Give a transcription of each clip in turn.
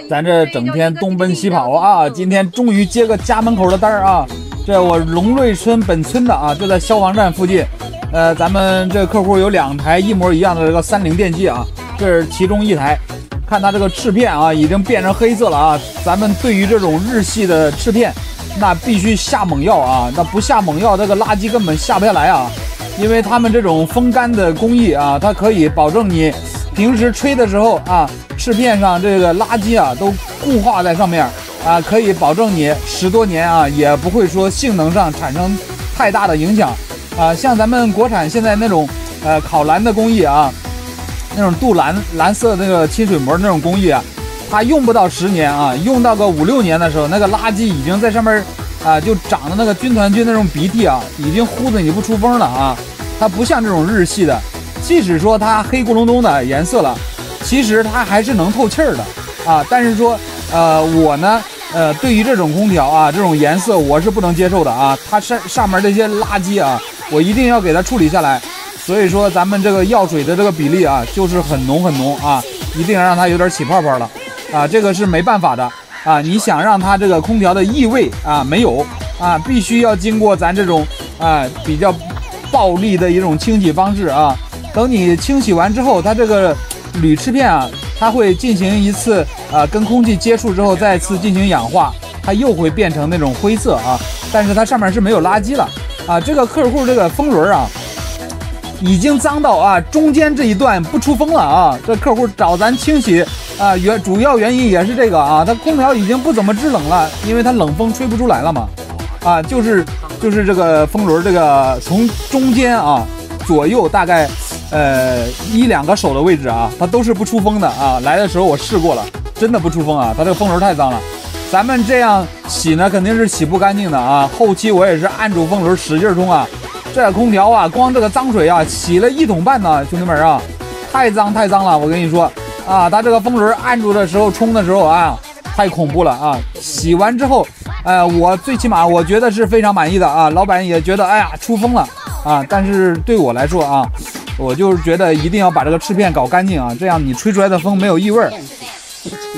咱这整天东奔西跑啊，今天终于接个家门口的单儿啊！这我龙瑞村本村的啊，就在消防站附近。咱们这客户有2台一模一样的这个30电机啊，这是其中一台。看它这个翅片啊，已经变成黑色了啊！咱们对于这种日系的翅片，那必须下猛药啊！那不下猛药，这个垃圾根本下不下来啊！因为他们这种风干的工艺啊，它可以保证你平时吹的时候啊，翅片上这个垃圾啊都固化在上面啊，可以保证你10多年啊也不会说性能上产生太大的影响啊。像咱们国产现在那种烤蓝的工艺啊。那种镀蓝色那个亲水膜那种工艺啊，它用不到10年啊，用到个5、6年的时候，那个垃圾已经在上面啊，就长的那个军团菌那种鼻涕啊，已经呼得你不出风了啊。它不像这种日系的，即使说它黑咕隆咚的颜色了，其实它还是能透气儿的啊。但是说我呢对于这种空调啊，这种颜色我是不能接受的啊。它上面这些垃圾啊，我一定要给它处理下来。所以说咱们这个药水的这个比例啊，就是很浓啊，一定要让它有点起泡泡了啊，这个是没办法的啊。你想让它这个空调的异味啊没有啊，必须要经过咱这种比较暴力的一种清洗方式啊。等你清洗完之后，它这个铝翅片啊，它会进行一次跟空气接触之后再次进行氧化，它又会变成那种灰色啊，但是它上面是没有垃圾了啊。这个客户这个风轮啊。已经脏到啊，中间这一段不出风了啊！这客户找咱清洗啊，主要原因也是这个啊，它空调已经不怎么制冷了，因为它冷风吹不出来了嘛，啊，就是这个风轮这个从中间啊左右大概1、2个手的位置啊，它都是不出风的啊。来的时候我试过了，真的不出风啊，它这个风轮太脏了。咱们这样洗呢，肯定是洗不干净的啊。后期我也是按住风轮使劲冲啊。这空调啊，光这个脏水啊，洗了1桶半呢，兄弟们啊，太脏了！我跟你说啊，它这个风轮按住的时候、冲的时候啊，太恐怖了啊！洗完之后，我最起码我觉得是非常满意的啊，老板也觉得哎呀出风了啊，但是对我来说啊，我就是觉得一定要把这个翅片搞干净啊，这样你吹出来的风没有异味。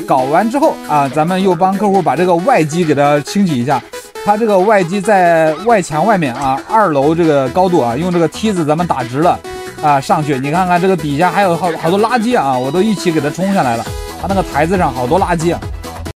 搞完之后啊，咱们又帮客户把这个外机给它清洗一下。它这个外机在外墙外面啊，2楼这个高度啊，用这个梯子咱们打直了啊上去。你看看这个底下还有好多垃圾啊，我都一起给它冲下来了。它那个台子上好多垃圾啊。